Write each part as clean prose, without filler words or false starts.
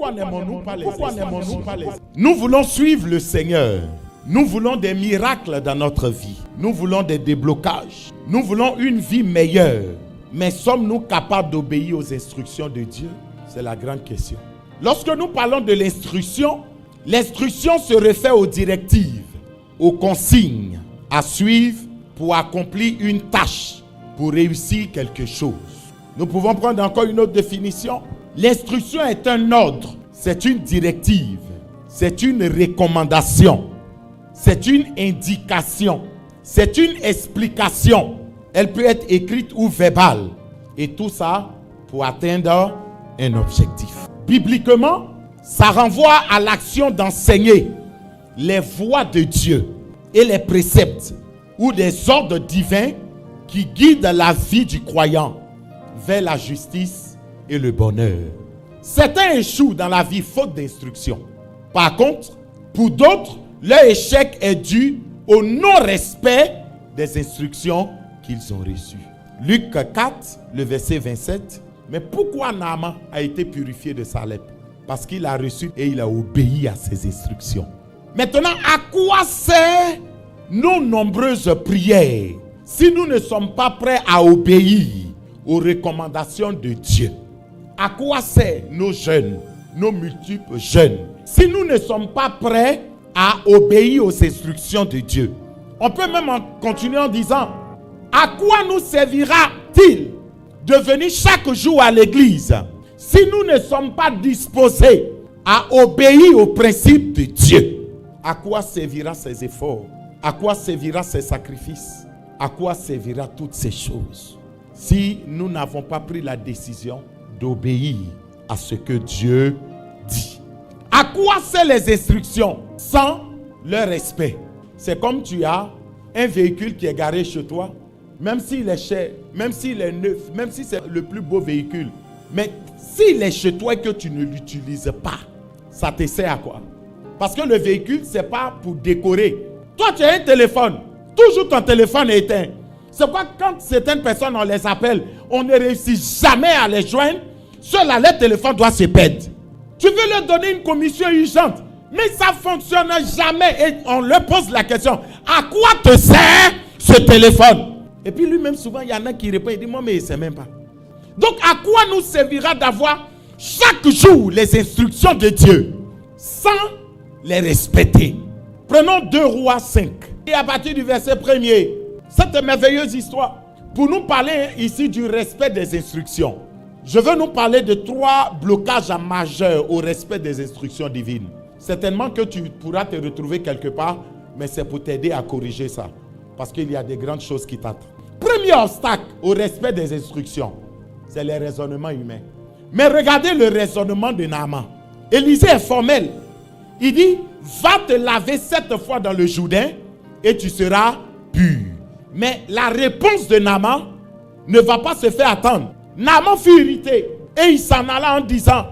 Pourquoi n'aimons-nous pas les Nous voulons suivre le Seigneur. Nous voulons des miracles dans notre vie. Nous voulons des déblocages. Nous voulons une vie meilleure. Mais sommes-nous capables d'obéir aux instructions de Dieu? C'est la grande question. Lorsque nous parlons de l'instruction, l'instruction se réfère aux directives, aux consignes à suivre pour accomplir une tâche, pour réussir quelque chose. Nous pouvons prendre encore une autre définition. L'instruction est un ordre, c'est une directive, c'est une recommandation, c'est une indication, c'est une explication. Elle peut être écrite ou verbale. Et tout ça pour atteindre un objectif. Bibliquement, ça renvoie à l'action d'enseigner les voies de Dieu et les préceptes ou des ordres divins qui guident la vie du croyant vers la justice et le bonheur. Certains échouent dans la vie faute d'instruction. Par contre, pour d'autres, leur échec est dû au non-respect des instructions qu'ils ont reçues. Luc 4, le verset 27. Mais pourquoi Naaman a été purifié de sa lèpre? Parce qu'il a reçu et il a obéi à ses instructions. Maintenant, à quoi servent nos nombreuses prières si nous ne sommes pas prêts à obéir aux recommandations de Dieu? À quoi servent nos jeûnes, nos multiples jeûnes, si nous ne sommes pas prêts à obéir aux instructions de Dieu? On peut même continuer en disant, à quoi nous servira-t-il de venir chaque jour à l'église si nous ne sommes pas disposés à obéir aux principes de Dieu? À quoi servira ces efforts? À quoi servira ces sacrifices? À quoi servira toutes ces choses si nous n'avons pas pris la décision d'obéir à ce que Dieu dit? À quoi servent les instructions sans leur respect? C'est comme tu as un véhicule qui est garé chez toi, même s'il est cher, même s'il est neuf, même si c'est le plus beau véhicule. Mais s'il est chez toi et que tu ne l'utilises pas, ça te sert à quoi? Parce que le véhicule, ce n'est pas pour décorer. Toi, tu as un téléphone. Toujours ton téléphone est éteint. C'est pourquoi quand certaines personnes, on les appelle, on ne réussit jamais à les joindre. Ceux-là, leur téléphone doit se perdre. Tu veux leur donner une commission urgente, mais ça ne fonctionne jamais. Et on leur pose la question, à quoi te sert ce téléphone? Et puis lui-même, souvent, il y en a qui répondent, il dit, moi, mais il ne sait même pas. Donc, à quoi nous servira d'avoir chaque jour les instructions de Dieu sans les respecter? Prenons 2 Rois 5. Et à partir du verset 1er, cette merveilleuse histoire, pour nous parler ici du respect des instructions. Je veux nous parler de 3 blocages majeurs au respect des instructions divines. Certainement que tu pourras te retrouver quelque part, mais c'est pour t'aider à corriger ça. Parce qu'il y a des grandes choses qui t'attendent. Premier obstacle au respect des instructions, c'est les raisonnements humains. Mais regardez le raisonnement de Naaman. Élisée est formel. Il dit, va te laver 7 fois dans le Jourdain et tu seras pur. Mais la réponse de Naaman ne va pas se faire attendre. Naaman fut irrité et il s'en alla en disant,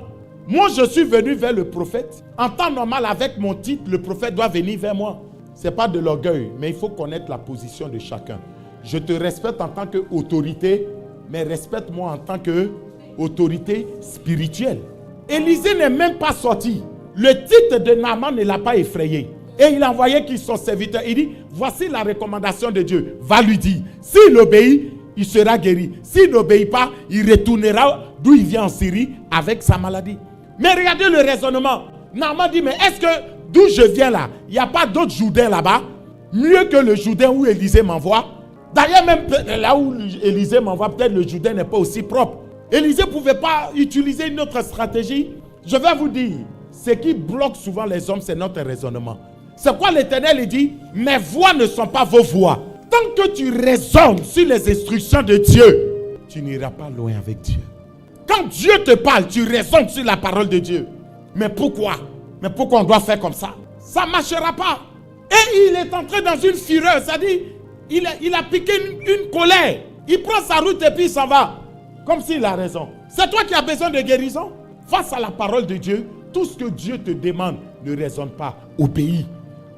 moi je suis venu vers le prophète. En temps normal, avec mon titre, le prophète doit venir vers moi. Ce n'est pas de l'orgueil, mais il faut connaître la position de chacun. Je te respecte en tant qu'autorité, mais respecte-moi en tant qu'autorité spirituelle. Élisée n'est même pas sorti. Le titre de Naaman ne l'a pas effrayé. Et il a envoyé qui son serviteur. Il dit, voici la recommandation de Dieu. Va lui dire, s'il obéit, il sera guéri. S'il n'obéit pas, il retournera d'où il vient en Syrie avec sa maladie. Mais regardez le raisonnement. Naaman dit, mais est-ce que d'où je viens là, il n'y a pas d'autres Jourdains là-bas, mieux que le Jourdain où Élisée m'envoie? D'ailleurs, même là où Élisée m'envoie, peut-être le Jourdain n'est pas aussi propre. Élisée ne pouvait pas utiliser une autre stratégie. Je vais vous dire, ce qui bloque souvent les hommes, c'est notre raisonnement. C'est quoi l'Éternel dit? Mes voix ne sont pas vos voix. Tant que tu raisonnes sur les instructions de Dieu, tu n'iras pas loin avec Dieu. Quand Dieu te parle, tu raisonnes sur la parole de Dieu. Mais pourquoi? Mais pourquoi on doit faire comme ça? Ça ne marchera pas. Et il est entré dans une fureur. C'est-à-dire, il a piqué une colère. Il prend sa route et puis il s'en va. Comme s'il a raison. C'est toi qui as besoin de guérison. Face à la parole de Dieu, tout ce que Dieu te demande, ne raisonne pas, obéis.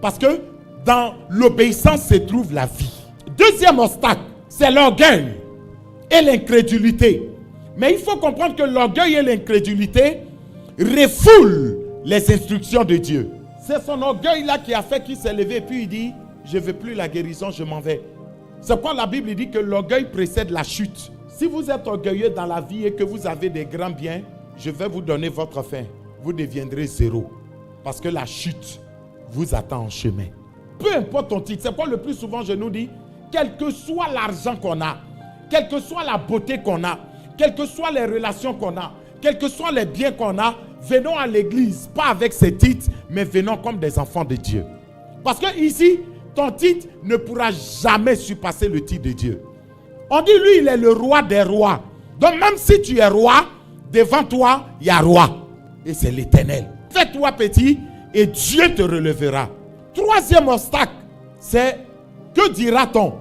Parce que dans l'obéissance se trouve la vie. Deuxième obstacle, c'est l'orgueil et l'incrédulité. Mais il faut comprendre que l'orgueil et l'incrédulité refoule les instructions de Dieu. C'est son orgueil là qui a fait qu'il s'est levé et puis il dit, je ne veux plus la guérison, je m'en vais. C'est pourquoi la Bible dit que l'orgueil précède la chute. Si vous êtes orgueilleux dans la vie et que vous avez des grands biens, je vais vous donner votre fin. Vous deviendrez zéro. Parce que la chute vous attend en chemin. Peu importe ton titre, c'est pourquoi le plus souvent je nous dis, quel que soit l'argent qu'on a, quelle que soit la beauté qu'on a, quelles que soient les relations qu'on a, quels que soient les biens qu'on a, venons à l'église, pas avec ses titres, mais venons comme des enfants de Dieu. Parce que ici, ton titre ne pourra jamais surpasser le titre de Dieu. On dit, lui, il est le roi des rois. Donc même si tu es roi, devant toi, il y a roi. Et c'est l'Éternel. Fais-toi petit et Dieu te relèvera. Troisième obstacle, c'est que dira-t-on?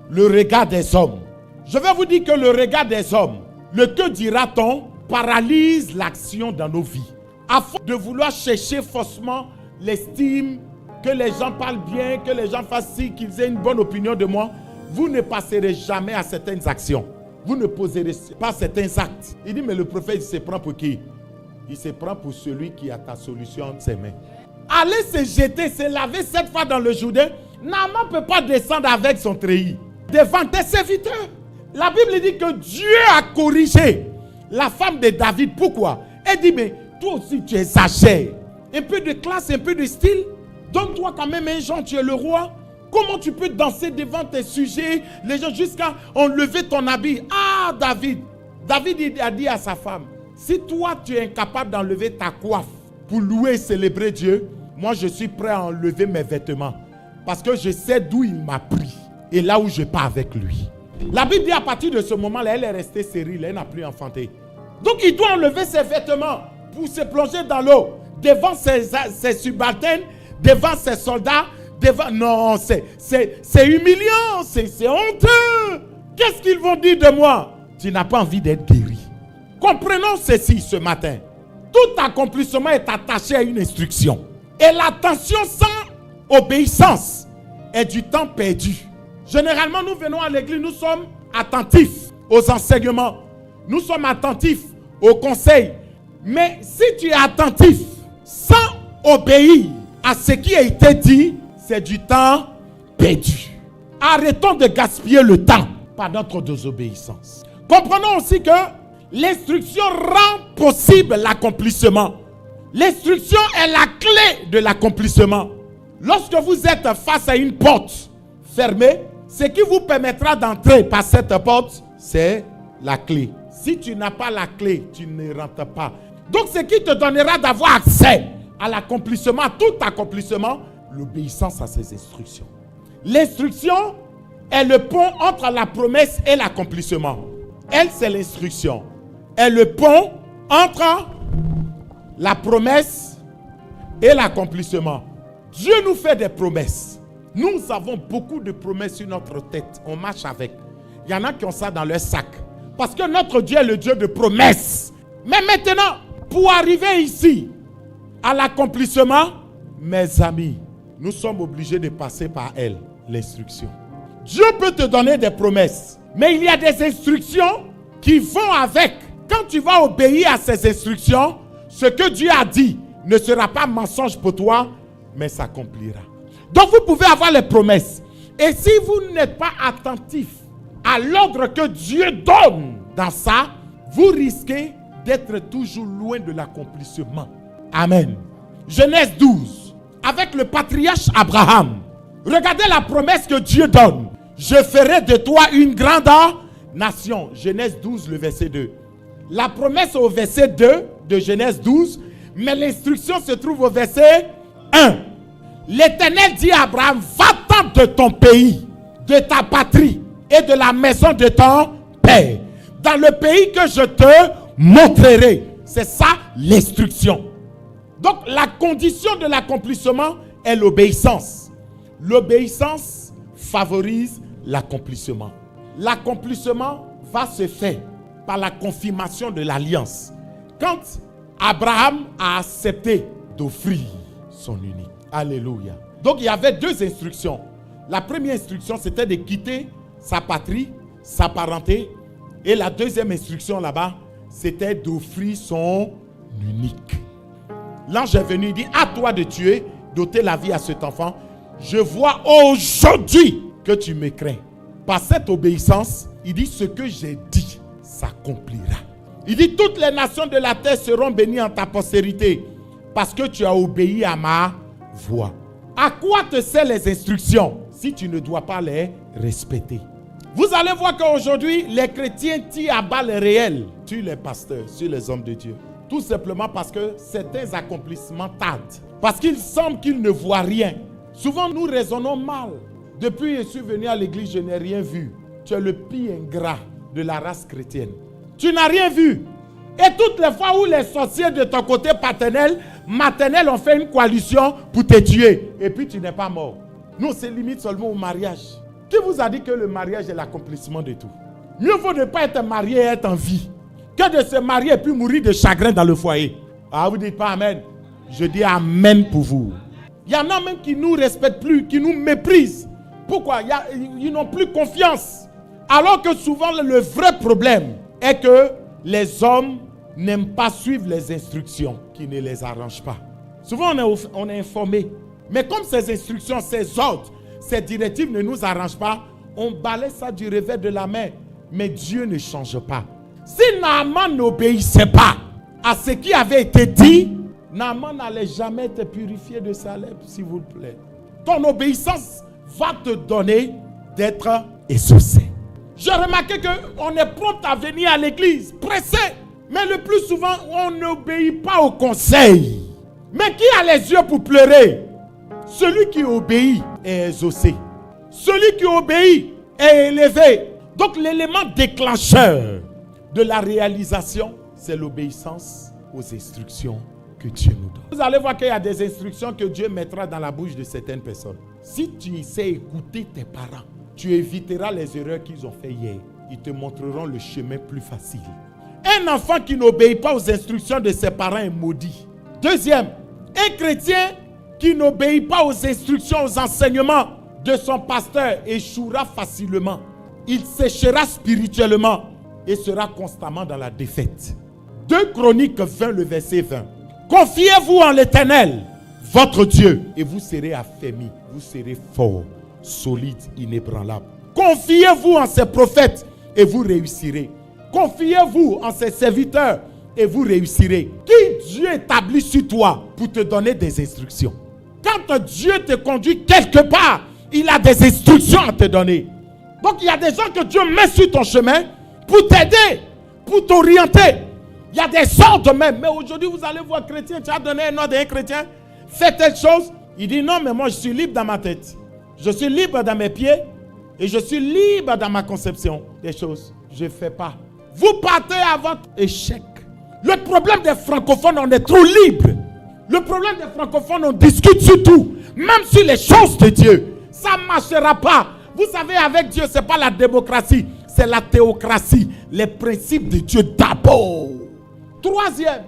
Le regard des hommes. Je vais vous dire que le regard des hommes, le que dira-t-on, paralyse l'action dans nos vies. À force de vouloir chercher faussement l'estime, que les gens parlent bien, que les gens fassent ci, qu'ils aient une bonne opinion de moi, vous ne passerez jamais à certaines actions. Vous ne poserez pas certains actes. Il dit, mais le prophète, il se prend pour qui? Il se prend pour celui qui a ta solution entre ses mains. Aller se jeter, se laver 7 fois dans le Jourdain, Naaman ne peut pas descendre avec son treillis devant tes serviteurs. La Bible dit que Dieu a corrigé la femme de David. Pourquoi? Elle dit, mais toi aussi tu exagères. Un peu de classe, un peu de style. Donne-toi quand même un genre, tu es le roi. Comment tu peux danser devant tes sujets, les gens, jusqu'à enlever ton habit? Ah, David. David a dit à sa femme, si toi tu es incapable d'enlever ta coiffe pour louer et célébrer Dieu, moi je suis prêt à enlever mes vêtements. Parce que je sais d'où il m'a pris et là où je pars avec lui. La Bible dit à partir de ce moment-là, elle est restée stérile, elle n'a plus enfanté. Donc il doit enlever ses vêtements pour se plonger dans l'eau, devant ses subalternes, devant ses soldats, devant... Non, c'est humiliant, c'est honteux. Qu'est-ce qu'ils vont dire de moi? Tu n'as pas envie d'être guéri. Comprenons ceci ce matin. Tout accomplissement est attaché à une instruction. Et l'attention sans obéissance est du temps perdu. Généralement, nous venons à l'église, nous sommes attentifs aux enseignements. Nous sommes attentifs aux conseils. Mais si tu es attentif sans obéir à ce qui a été dit, c'est du temps perdu. Arrêtons de gaspiller le temps par notre désobéissance. Comprenons aussi que l'instruction rend possible l'accomplissement. L'instruction est la clé de l'accomplissement. Lorsque vous êtes face à une porte fermée, ce qui vous permettra d'entrer par cette porte, c'est la clé. Si tu n'as pas la clé, tu ne rentres pas. Donc ce qui te donnera d'avoir accès à l'accomplissement, à tout accomplissement, l'obéissance à ses instructions. L'instruction est le pont entre la promesse et l'accomplissement. Elle, c'est l'instruction. Est le pont entre la promesse et l'accomplissement. Dieu nous fait des promesses. Nous avons beaucoup de promesses sur notre tête. On marche avec. Il y en a qui ont ça dans leur sac. Parce que notre Dieu est le Dieu de promesses. Mais maintenant, pour arriver ici, à l'accomplissement, mes amis, nous sommes obligés de passer par elle, l'instruction. Dieu peut te donner des promesses, mais il y a des instructions qui vont avec. Quand tu vas obéir à ces instructions, ce que Dieu a dit ne sera pas mensonge pour toi, mais s'accomplira. Donc vous pouvez avoir les promesses. Et si vous n'êtes pas attentif à l'ordre que Dieu donne dans ça, vous risquez d'être toujours loin de l'accomplissement. Amen. Genèse 12. Avec le patriarche Abraham. Regardez la promesse que Dieu donne. Je ferai de toi une grande nation. Genèse 12, le verset 2. La promesse au verset 2 de Genèse 12, mais l'instruction se trouve au verset 1. L'Éternel dit à Abraham, va-t'en de ton pays, de ta patrie et de la maison de ton père, dans le pays que je te montrerai. C'est ça l'instruction. Donc la condition de l'accomplissement est l'obéissance. L'obéissance favorise l'accomplissement. L'accomplissement va se faire par la confirmation de l'alliance. Quand Abraham a accepté d'offrir son unique. Alléluia. Donc il y avait deux instructions. La première instruction, c'était de quitter sa patrie, sa parenté. Et la deuxième instruction là-bas, c'était d'offrir son unique. L'ange est venu, il dit, à toi de tuer, d'ôter la vie à cet enfant. Je vois aujourd'hui que tu me crains. Par cette obéissance, il dit, ce que j'ai dit s'accomplira. Il dit, toutes les nations de la terre seront bénies en ta postérité, parce que tu as obéi à ma voix. À quoi te servent les instructions si tu ne dois pas les respecter? Vous allez voir qu'aujourd'hui, les chrétiens tirent à balles réelles sur les pasteurs, sur les hommes de Dieu. Tout simplement parce que certains accomplissements tardent. Parce qu'il semble qu'ils ne voient rien. Souvent, nous raisonnons mal. Depuis que je suis venu à l'église, je n'ai rien vu. Tu es le pire ingrat de la race chrétienne. Tu n'as rien vu. Et toutes les fois où les sorciers de ton côté maternel ont fait une coalition pour te tuer, et puis tu n'es pas mort. Nous, on se limite seulement au mariage. Qui vous a dit que le mariage est l'accomplissement de tout? Mieux vaut ne pas être marié et être en vie que de se marier et puis mourir de chagrin dans le foyer. Ah, vous ne dites pas amen? Je dis amen pour vous. Il y en a même qui ne nous respectent plus, qui nous méprisent. Pourquoi? Ils n'ont plus confiance. Alors que souvent, le vrai problème est que les hommes n'aiment pas suivre les instructions qui ne les arrangent pas. Souvent, on est informé. Mais comme ces instructions, ces ordres, ces directives ne nous arrangent pas, on balaie ça du revers de la main. Mais Dieu ne change pas. Si Naaman n'obéissait pas à ce qui avait été dit, Naaman n'allait jamais être purifié de sa lèpre, s'il vous plaît. Ton obéissance va te donner d'être exaucé. J'ai remarqué qu'on est prompt à venir à l'église, pressé. Mais le plus souvent, on n'obéit pas au conseil. Mais qui a les yeux pour pleurer? Celui qui obéit est exaucé. Celui qui obéit est élevé. Donc l'élément déclencheur de la réalisation, c'est l'obéissance aux instructions que Dieu nous donne. Vous allez voir qu'il y a des instructions que Dieu mettra dans la bouche de certaines personnes. Si tu sais écouter tes parents, tu éviteras les erreurs qu'ils ont fait hier. Ils te montreront le chemin plus facile. Un enfant qui n'obéit pas aux instructions de ses parents est maudit. Deuxième, un chrétien qui n'obéit pas aux instructions, aux enseignements de son pasteur échouera facilement. Il séchera spirituellement et sera constamment dans la défaite. 2 Chroniques 20, le verset 20. Confiez-vous en l'Éternel, votre Dieu, et vous serez affermis, vous serez forts, solides, inébranlables. Confiez-vous en ses prophètes et vous réussirez. Confiez-vous en ses serviteurs et vous réussirez. Qui Dieu établit sur toi pour te donner des instructions? Quand Dieu te conduit quelque part, il a des instructions à te donner. Donc il y a des gens que Dieu met sur ton chemin pour t'aider, pour t'orienter. Il y a des ordres même. Mais aujourd'hui, vous allez voir chrétien, tu as donné un ordre à un chrétien, fais telle chose. Il dit non, mais moi je suis libre dans ma tête. Je suis libre dans mes pieds et je suis libre dans ma conception des choses. Je ne fais pas. Vous partez à votre échec. Le problème des francophones, on est trop libre. Le problème des francophones, on discute sur tout. Même sur les choses de Dieu. Ça ne marchera pas. Vous savez, avec Dieu, ce n'est pas la démocratie. C'est la théocratie. Les principes de Dieu d'abord. Troisième,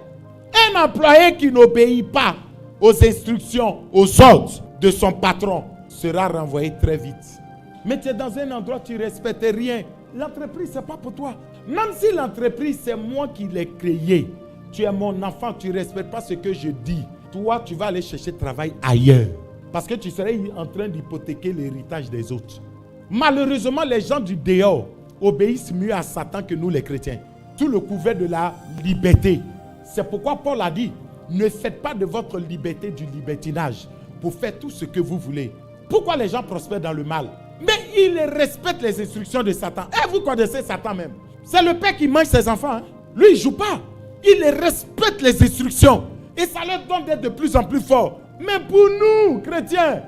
un employé qui n'obéit pas aux instructions, aux ordres de son patron sera renvoyé très vite. Mais tu es dans un endroit où tu ne respectes rien. L'entreprise, ce n'est pas pour toi. Même si l'entreprise, c'est moi qui l'ai créée. Tu es mon enfant, tu ne respectes pas ce que je dis. Toi, tu vas aller chercher travail ailleurs. Parce que tu serais en train d'hypothéquer l'héritage des autres. Malheureusement, les gens du dehors obéissent mieux à Satan que nous les chrétiens. Sous le couvert de la liberté. C'est pourquoi Paul a dit, ne faites pas de votre liberté du libertinage pour faire tout ce que vous voulez. Pourquoi les gens prospèrent dans le mal? Mais ils respectent les instructions de Satan. Et vous connaissez Satan même. C'est le père qui mange ses enfants. Hein? Lui, il ne joue pas. Il respecte les instructions. Et ça leur donne d'être de plus en plus forts. Mais pour nous, chrétiens,